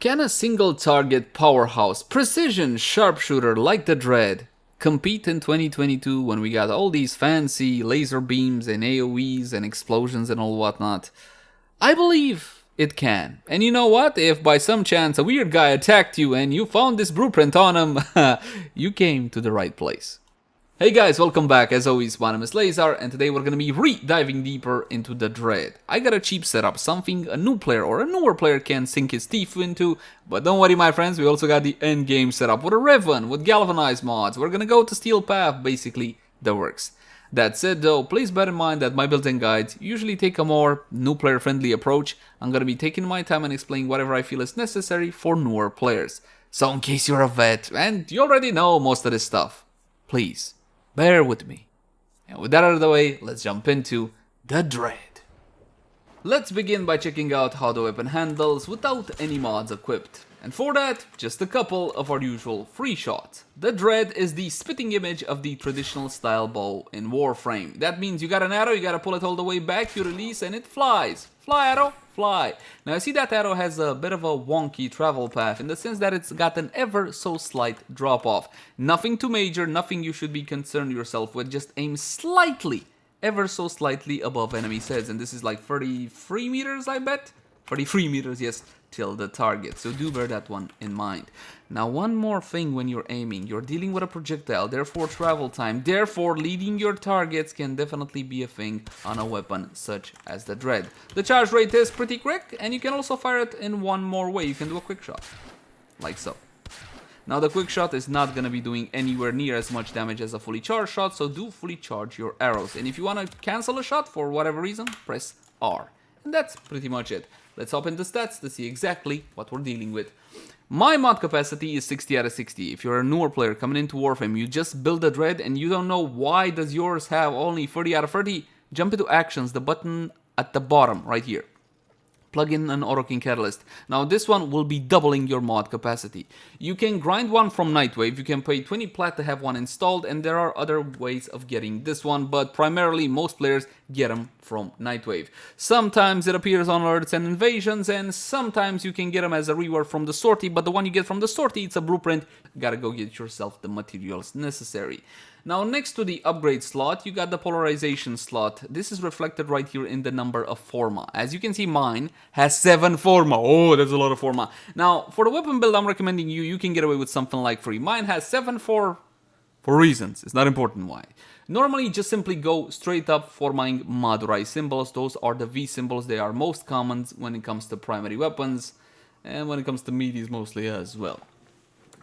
Can a single target powerhouse precision sharpshooter like the Dread compete in 2022 when we got all these fancy laser beams and AoEs and explosions and all whatnot? I believe it can. And you know what? If by some chance a weird guy attacked you and you found this blueprint on him, you came to the right place. Hey guys, welcome back. As always, my name is Leyzar, and today we're gonna be diving deeper into the Dread. I got a cheap setup, something a new player or a newer player can sink his teeth into, but don't worry my friends, we also got the endgame setup with a Riven, with galvanized mods. We're gonna go to steel path, basically the works. That said though, please bear in mind that my built-in guides usually take a more new player friendly approach. I'm gonna be taking my time and explaining whatever I feel is necessary for newer players. So in case you're a vet, and you already know most of this stuff, please bear with me. And with that out of the way, let's jump into the Dread. Let's begin by checking out how the weapon handles without any mods equipped. And for that, just a couple of our usual free shots. The Dread is the spitting image of the traditional style bow in Warframe. That means you got an arrow, you gotta pull it all the way back, you release and it flies. Fly arrow, fly. Now I see that arrow has a bit of a wonky travel path in the sense that it's got an ever so slight drop off. Nothing too major, nothing you should be concerned yourself with, just aim slightly, ever so slightly above enemy's heads. And this is like 33 meters, I bet? 33 meters, yes, till the target. So do bear that one in mind. Now one more thing when you're aiming. You're dealing with a projectile, therefore travel time, therefore leading your targets can definitely be a thing on a weapon such as the Dread. The charge rate is pretty quick, and you can also fire it in one more way. You can do a quick shot, like so. Now the quick shot is not going to be doing anywhere near as much damage as a fully charged shot, so do fully charge your arrows. And if you want to cancel a shot for whatever reason, press R. And that's pretty much it. Let's hop into stats to see exactly what we're dealing with. My mod capacity is 60 out of 60. If you're a newer player coming into Warframe, you just build a Dread and you don't know why does yours have only 30 out of 30, jump into actions, the button at the bottom right here. Plug in an Auto King Catalyst. Now this one will be doubling your mod capacity. You can grind one from Nightwave, you can pay 20 plat to have one installed, and there are other ways of getting this one, but primarily most players get them from Nightwave. Sometimes it appears on alerts and invasions, and sometimes you can get them as a reward from the sortie, but the one you get from the sortie, it's a blueprint. Gotta go get yourself the materials necessary. Now next to the upgrade slot, you got the polarization slot. This is reflected right here in the number of forma. As you can see, mine has 7 forma. Oh, that's a lot of forma. Now, for the weapon build I'm recommending you can get away with something like 3. Mine has 7 for reasons. It's not important why. Normally, just simply go straight up forming Madurai symbols. Those are the V symbols. They are most common when it comes to primary weapons, and when it comes to meaties mostly as well.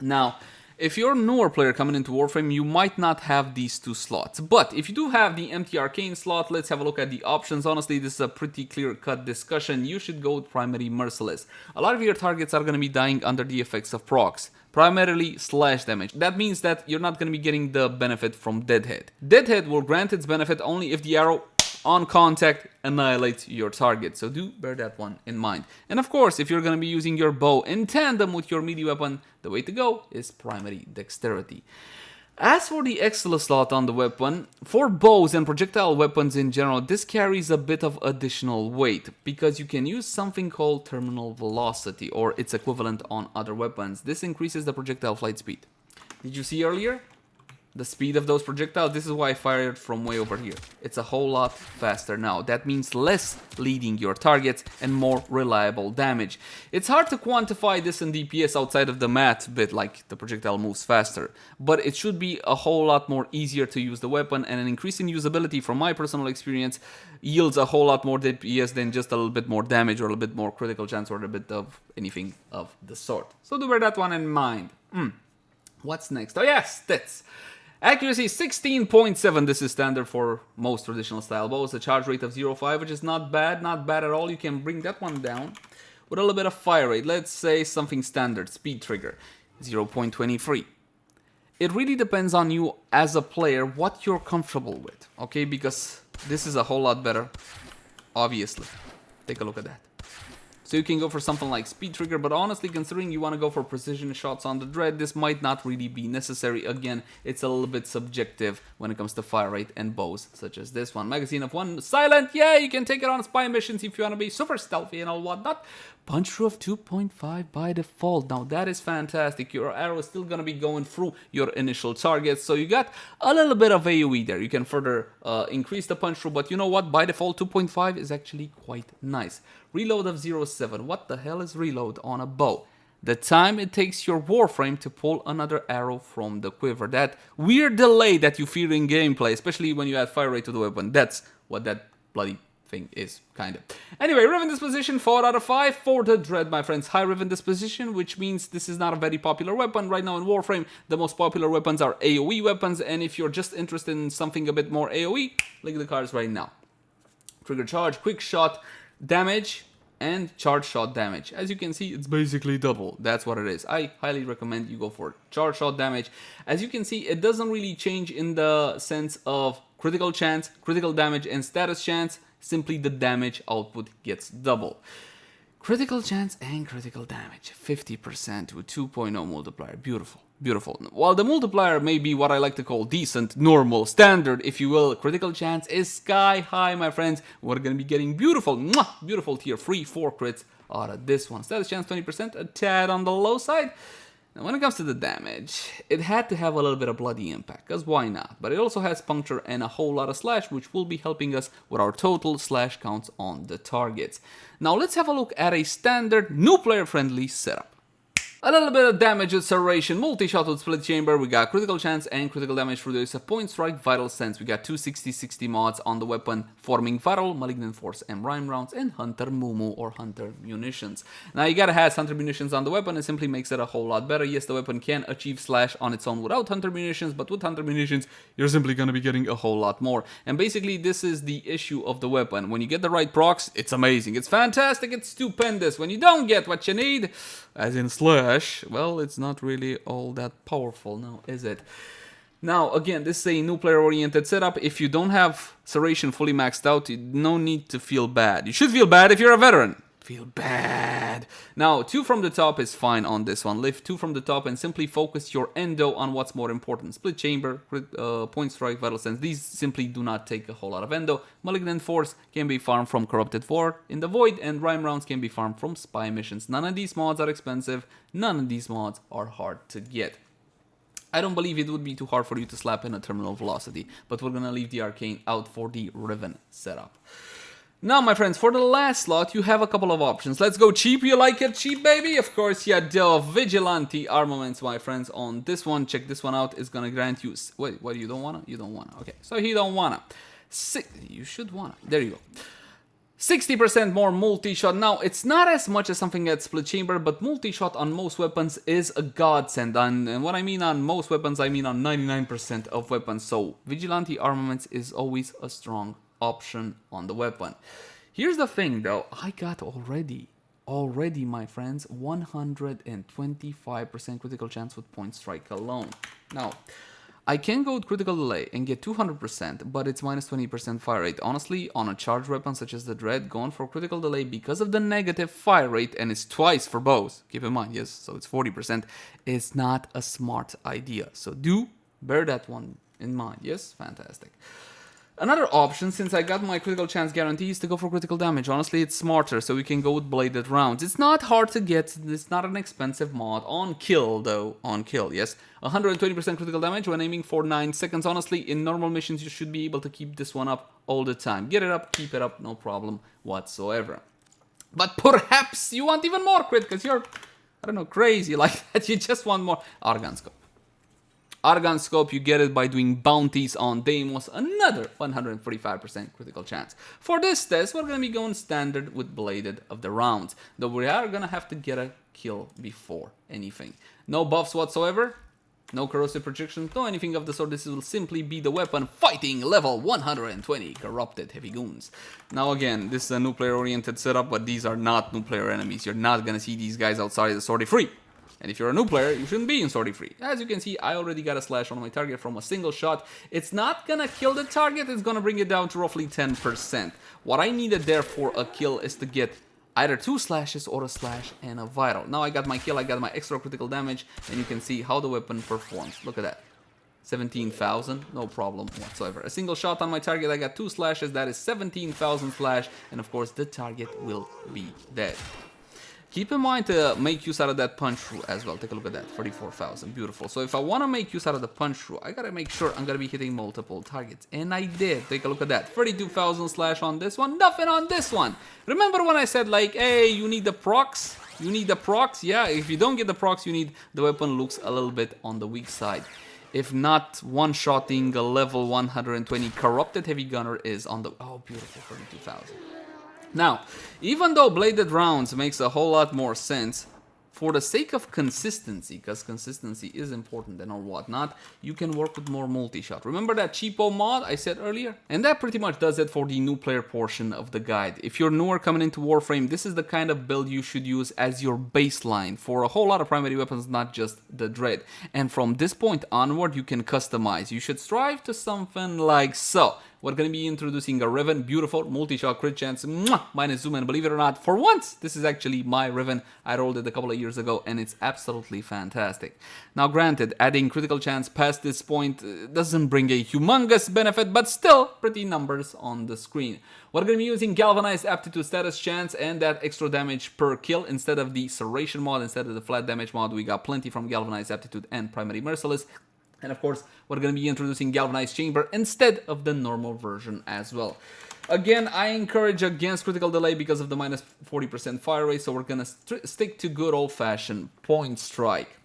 Now, if you're a newer player coming into Warframe, you might not have these 2 slots. But if you do have the empty arcane slot, let's have a look at the options. Honestly, this is a pretty clear-cut discussion. You should go with primary merciless. A lot of your targets are going to be dying under the effects of procs, primarily slash damage. That means that you're not going to be getting the benefit from Deadhead. Deadhead will grant its benefit only if the arrow on contact annihilates your target, so do bear that one in mind. And of course, if you're going to be using your bow in tandem with your melee weapon, the way to go is primary dexterity. As for the Excellence slot on the weapon, for bows and projectile weapons in general, this carries a bit of additional weight, because you can use something called terminal velocity, or its equivalent on other weapons. This increases the projectile flight speed. Did you see earlier? The speed of those projectiles, this is why I fired from way over here. It's a whole lot faster now. That means less leading your targets and more reliable damage. It's hard to quantify this in DPS outside of the math bit, like the projectile moves faster. But it should be a whole lot more easier to use the weapon, and an increase in usability from my personal experience yields a whole lot more DPS than just a little bit more damage or a little bit more critical chance or a bit of anything of the sort. So do bear that one in mind. What's next? Oh yes, stats. Accuracy 16.7, this is standard for most traditional style bows. A charge rate of 0.5, which is not bad at all. You can bring that one down with a little bit of fire rate. Let's say something standard, speed trigger, 0.23. It really depends on you as a player, what you're comfortable with, okay? Because this is a whole lot better, obviously. Take a look at that. So you can go for something like speed trigger, but honestly, considering you want to go for precision shots on the Dread, this might not really be necessary. Again, it's a little bit subjective when it comes to fire rate and bows, such as this one. Magazine of 1, silent, yeah, you can take it on spy missions if you want to be super stealthy and all whatnot. punch through of 2.5 by default. Now that is fantastic. Your arrow is still gonna be going through your initial targets, so you got a little bit of AoE there. You can further increase the punch through, but you know what? By default, 2.5 is actually quite nice. Reload of 0.7. What the hell is reload on a bow? The time it takes your Warframe to pull another arrow from the quiver. That weird delay that you feel in gameplay, especially when you add fire rate to the weapon. That's what that bloody thing is, kind of. Anyway, Riven Disposition, 4 out of 5 for the Dread, my friends. High Riven Disposition, which means this is not a very popular weapon. Right now in Warframe, the most popular weapons are AoE weapons, and if you're just interested in something a bit more AoE, look at the cards right now. Trigger charge, quick shot damage, and charge shot damage. As you can see, it's basically double. That's what it is. I highly recommend you go for it. Charge shot damage. As you can see, it doesn't really change in the sense of critical chance, critical damage, and status chance. Simply the damage output gets double. Critical chance and critical damage. 50% with 2.0 multiplier. Beautiful. Beautiful. While the multiplier may be what I like to call decent, normal, standard, if you will, critical chance is sky high, my friends. We're going to be getting beautiful, beautiful tier 3, 4 crits out of this one. Status chance 20%, a tad on the low side. And when it comes to the damage, it had to have a little bit of bloody impact, because why not? But it also has puncture and a whole lot of slash, which will be helping us with our total slash counts on the targets. Now let's have a look at a standard, new player-friendly setup. A little bit of damage acceleration, multi-shot with split chamber, we got critical chance and critical damage through the use of point strike, vital sense. We got 260-60 mods on the weapon, forming vital, malignant force, and rhyme rounds, and hunter mumu or hunter munitions. Now you gotta have hunter munitions on the weapon, it simply makes it a whole lot better. Yes, the weapon can achieve slash on its own without hunter munitions, but with hunter munitions, you're simply gonna be getting a whole lot more. And basically, this is the issue of the weapon. When you get the right procs, it's amazing, it's fantastic, it's stupendous. When you don't get what you need, as in slash, well, it's not really all that powerful now, is it? Now, again, this is a new player-oriented setup. If you don't have Serration fully maxed out, no need to feel bad. You should feel bad if you're a veteran. Feel bad. Now, 2 from the top is fine on this one. Lift 2 from the top and simply focus your endo on what's more important. Split chamber, point strike, vital sense. These simply do not take a whole lot of endo. Malignant force can be farmed from corrupted Void in the void, and rhyme rounds can be farmed from spy missions. None of these mods are expensive. None of these mods are hard to get. I don't believe it would be too hard for you to slap in a terminal velocity, but we're gonna leave the arcane out for the Riven setup. Now, my friends, for the last slot, you have a couple of options. Let's go cheap. You like it cheap, baby? Of course, you do. Vigilante armaments, my friends. On this one, check this one out. It's gonna grant you... Wait, what, you don't wanna? You don't wanna. Okay, so he don't wanna. You should wanna. There you go. 60% more multi-shot. Now, it's not as much as something at split chamber, but multi-shot on most weapons is a godsend. And what I mean on most weapons, I mean on 99% of weapons. So, Vigilante armaments is always a strong option on the weapon. Here's the thing though, I got already my friends, 125% critical chance with point strike alone. Now, I can go with critical delay and get 200%, but it's minus 20% fire rate. Honestly, on a charged weapon such as the Dread, going for critical delay because of the negative fire rate, and it's twice for bows, keep in mind, yes, so it's 40%, is not a smart idea. So do bear that one in mind, yes? Fantastic. Another option, since I got my critical chance guarantee, is to go for critical damage. Honestly, it's smarter, so we can go with bladed rounds. It's not hard to get, it's not an expensive mod. On kill, though. On kill, yes. 120% critical damage when aiming for 9 seconds. Honestly, in normal missions, you should be able to keep this one up all the time. Get it up, keep it up, no problem whatsoever. But perhaps you want even more crit, because you're, I don't know, crazy like that. You just want more. Argon Scope. Argon Scope, you get it by doing bounties on Deimos, another 145% critical chance. For this test, we're going to be going standard with bladed of the rounds, though we are going to have to get a kill before anything. No buffs whatsoever, no corrosive projections, no anything of the sort. This will simply be the weapon fighting level 120 corrupted heavy goons. Now again, this is a new player oriented setup, but these are not new player enemies. You're not going to see these guys outside of the sortie free. And if you're a new player, you shouldn't be in sortie free. As you can see, I already got a slash on my target from a single shot. It's not gonna kill the target, it's gonna bring it down to roughly 10%. What I needed there for a kill is to get either 2 slashes or a slash and a vital. Now I got my kill, I got my extra critical damage, and you can see how the weapon performs. Look at that. 17,000, no problem whatsoever. A single shot on my target, I got 2 slashes, that is 17,000 slash, and of course the target will be dead. Keep in mind to make use out of that punch through as well. Take a look at that, 34,000, beautiful. So if I want to make use out of the punch through, I gotta make sure I'm gonna be hitting multiple targets, and I did. Take a look at that, 32,000 slash on this one, nothing on this one. Remember when I said like, hey, you need the procs? You need the procs? Yeah, if you don't get the procs, you need the weapon looks a little bit on the weak side. If not, one-shotting a level 120 corrupted heavy gunner is on the, oh, beautiful, 32,000. Now, even though bladed rounds makes a whole lot more sense, for the sake of consistency, because consistency is important and or whatnot, you can work with more multi-shot. Remember that cheapo mod I said earlier? And that pretty much does it for the new player portion of the guide. If you're newer coming into Warframe, this is the kind of build you should use as your baseline for a whole lot of primary weapons, not just the Dread. And from this point onward, you can customize. You should strive to something like so. We're going to be introducing a Riven, beautiful, multi-shot crit chance, minus zoom, and believe it or not, for once, this is actually my Riven. I rolled it a couple of years ago, and it's absolutely fantastic. Now, granted, adding critical chance past this point doesn't bring a humongous benefit, but still, pretty numbers on the screen. We're going to be using Galvanized Aptitude Status Chance and that extra damage per kill instead of the Serration mod, instead of the flat damage mod. We got plenty from Galvanized Aptitude and Primary Merciless. And of course, we're going to be introducing Galvanized Chamber instead of the normal version as well. Again, I encourage against critical delay because of the minus 40% fire rate, so we're going to stick to good old-fashioned point strike.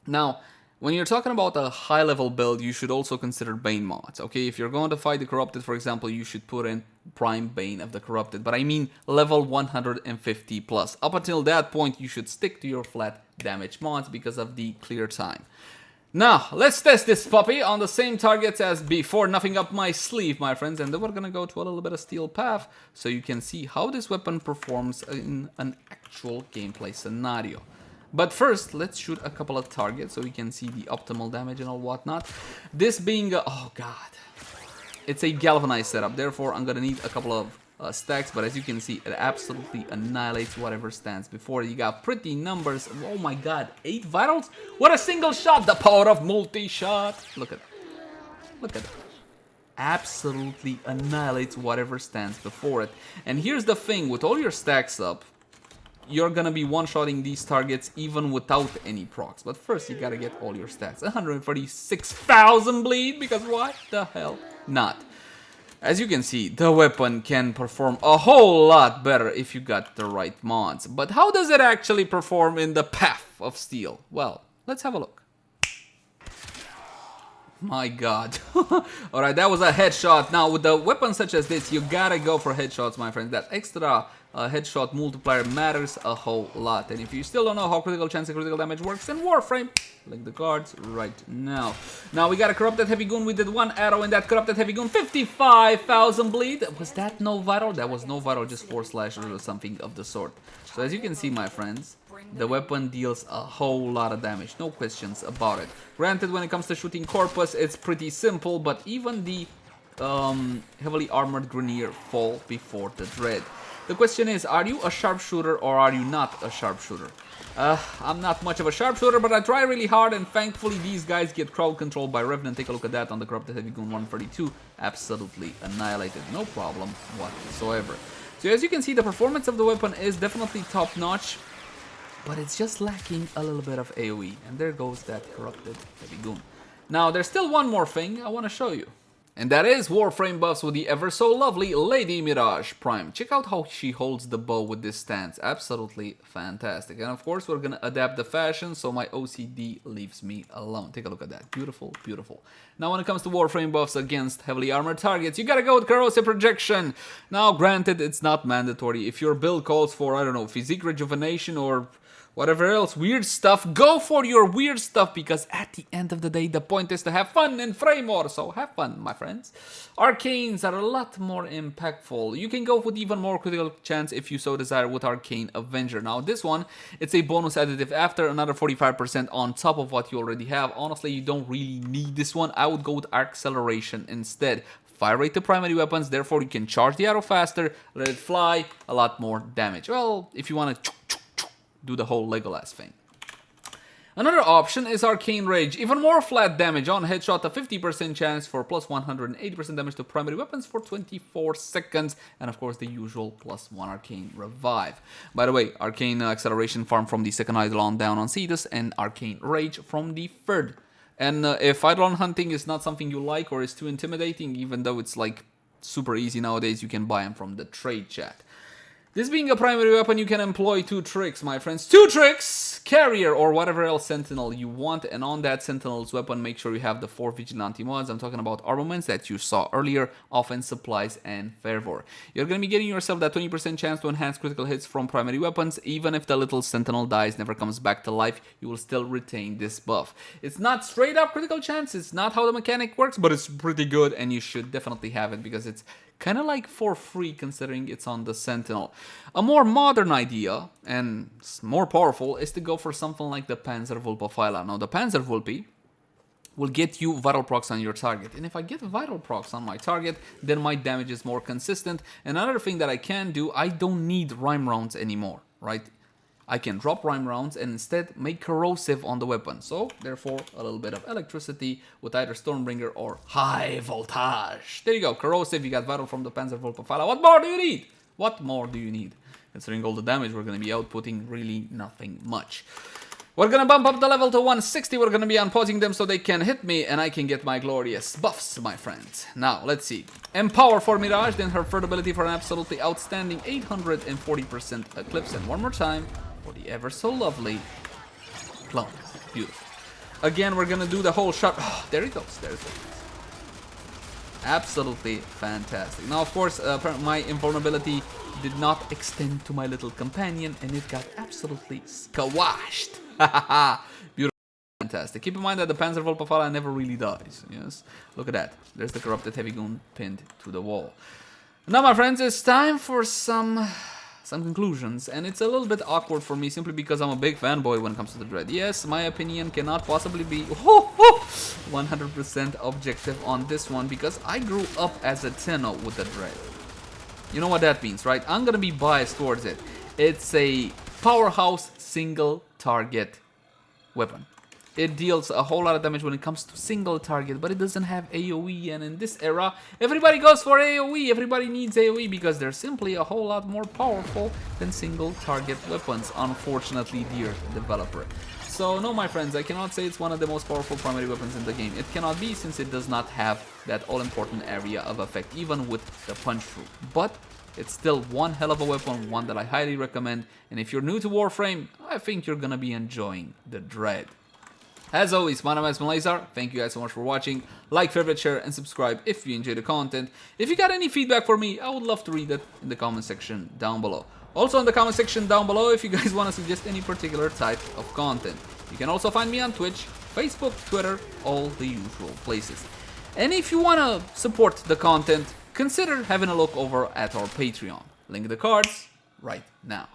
Now, when you're talking about a high-level build, you should also consider Bane mods, okay? If you're going to fight the Corrupted, for example, you should put in Prime Bane of the Corrupted, but I mean level 150 plus. Up until that point, you should stick to your flat damage mods because of the clear time. Now, let's test this puppy on the same targets as before, nothing up my sleeve, my friends, and then we're gonna go to a little bit of Steel Path so you can see how this weapon performs in an actual gameplay scenario. But first, let's shoot a couple of targets so we can see the optimal damage and all whatnot. This being a, oh god, it's a galvanized setup, therefore I'm gonna need a couple of stacks, but as you can see, it absolutely annihilates whatever stands before. You got pretty numbers. Oh my god, 8 vitals? What a single shot! The power of multi-shot! Look at it. Look at it. Absolutely annihilates whatever stands before it. And here's the thing, with all your stacks up, you're gonna be one-shotting these targets even without any procs. But first, you gotta get all your stats. 136,000 bleed, because what the hell not? As you can see, the weapon can perform a whole lot better if you got the right mods. But how does it actually perform in the Path of Steel? Well, let's have a look. My god. Alright, that was a headshot. Now, with a weapon such as this, you gotta go for headshots, my friends. That extra headshot multiplier matters a whole lot. And if you still don't know how critical chance and critical damage works in Warframe, link the cards right now. Now, we got a Corrupted Heavy Goon. We did 1 arrow in that Corrupted Heavy Goon. 55,000 bleed. Was that no vital? That was no vital, just 4 slashes or something of the sort. So as you can see, my friends, the weapon deals a whole lot of damage. No questions about it. Granted, when it comes to shooting Corpus, it's pretty simple, but even the heavily armored Grenier fall before the Dread. The question is, are you a sharpshooter or are you not a sharpshooter? I'm not much of a sharpshooter, but I try really hard, and thankfully these guys get crowd controlled by Revenant. Take a look at that on the Corrupted Heavy Goon 132. Absolutely annihilated. No problem whatsoever. So as you can see, the performance of the weapon is definitely top-notch, but it's just lacking a little bit of AoE. And there goes that Corrupted Heavy Goon. Now, there's still one more thing I want to show you. And that is Warframe buffs with the ever so lovely Lady Mirage Prime. Check out how she holds the bow with this stance. Absolutely fantastic. And of course, we're gonna adapt the fashion so my OCD leaves me alone. Take a look at that. Beautiful, beautiful. Now, when it comes to Warframe buffs against heavily armored targets, you gotta go with Corrosive Projection. Now, granted, it's not mandatory. If your build calls for, I don't know, physique rejuvenation or whatever else, weird stuff, go for your weird stuff, because at the end of the day, the point is to have fun and fray more, so have fun, my friends. Arcanes are a lot more impactful. You can go with even more critical chance if you so desire with Arcane Avenger. Now, this one, it's a bonus additive after another 45% on top of what you already have. Honestly, you don't really need this one. I would go with Acceleration instead. Fire rate to primary weapons, therefore you can charge the arrow faster, let it fly, a lot more damage. Well, if you want to do the whole Legolas thing. Another option is Arcane Rage, even more flat damage on headshot, a 50% chance for plus 180% damage to primary weapons for 24 seconds, and of course the usual plus 1 Arcane Revive. By the way, Arcane Acceleration farm from the second Eidolon down on Cetus, and Arcane Rage from the third. And if Eidolon hunting is not something you like or is too intimidating, even though it's like super easy nowadays, you can buy them from the trade chat. This being a primary weapon, you can employ 2 tricks, my friends. 2 tricks! Carrier or whatever else sentinel you want, and on that sentinel's weapon, make sure you have the 4 vigilante mods. I'm talking about armaments that you saw earlier, offense, supplies, and fervor. You're going to be getting yourself that 20% chance to enhance critical hits from primary weapons. Even if the little sentinel dies, never comes back to life, you will still retain this buff. It's not straight up critical chance, it's not how the mechanic works, but it's pretty good, and you should definitely have it because it's kind of like for free considering it's on the Sentinel. A more modern idea, and more powerful, is to go for something like the Panzerwulpefeiler. Now the Panzerwulpe will get you vital procs on your target, and if I get vital procs on my target, then my damage is more consistent. Another thing that I can do, I don't need rhyme rounds anymore, right? I can drop rhyme rounds and instead make corrosive on the weapon. So, therefore, a little bit of electricity with either Stormbringer or high voltage. There you go, corrosive, you got vital from the Panzerwulpefeiler. What more do you need? What more do you need? Considering all the damage we're going to be outputting, really nothing much. We're going to bump up the level to 160, we're going to be unpausing them so they can hit me and I can get my glorious buffs, my friends. Now, let's see. Empower for Mirage, then her third ability for an absolutely outstanding 840% Eclipse, and one more time for the ever so lovely clone. Beautiful. Again, we're gonna do the whole shot. Oh, there it goes. There it goes. Absolutely fantastic. Now, of course, my invulnerability did not extend to my little companion, and it got absolutely squashed. Beautiful. Fantastic. Keep in mind that the Panzerwulpefeiler never really dies. Yes. Look at that. There's the corrupted heavy goon pinned to the wall. Now, my friends, it's time for some conclusions, and it's a little bit awkward for me simply because I'm a big fanboy when it comes to the Dread. Yes, my opinion cannot possibly be 100% objective on this one because I grew up as a Tenno with the Dread. You know what that means, right? I'm gonna be biased towards it. It's a powerhouse single target weapon. It deals a whole lot of damage when it comes to single target, but it doesn't have AoE, and in this era, everybody goes for AoE, everybody needs AoE because they're simply a whole lot more powerful than single target weapons, unfortunately, dear developer. So no, my friends, I cannot say it's one of the most powerful primary weapons in the game. It cannot be since it does not have that all-important area of effect, even with the punch through. But it's still one hell of a weapon, one that I highly recommend, and if you're new to Warframe, I think you're gonna be enjoying the Dread. As always, my name is Leyzar. Thank you guys so much for watching. Like, favorite, share, and subscribe if you enjoy the content. If you got any feedback for me, I would love to read it in the comment section down below. Also in the comment section down below if you guys want to suggest any particular type of content. You can also find me on Twitch, Facebook, Twitter, all the usual places. And if you want to support the content, consider having a look over at our Patreon. Link in the cards right now.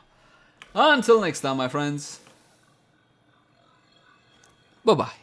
Until next time, my friends. Bye-bye.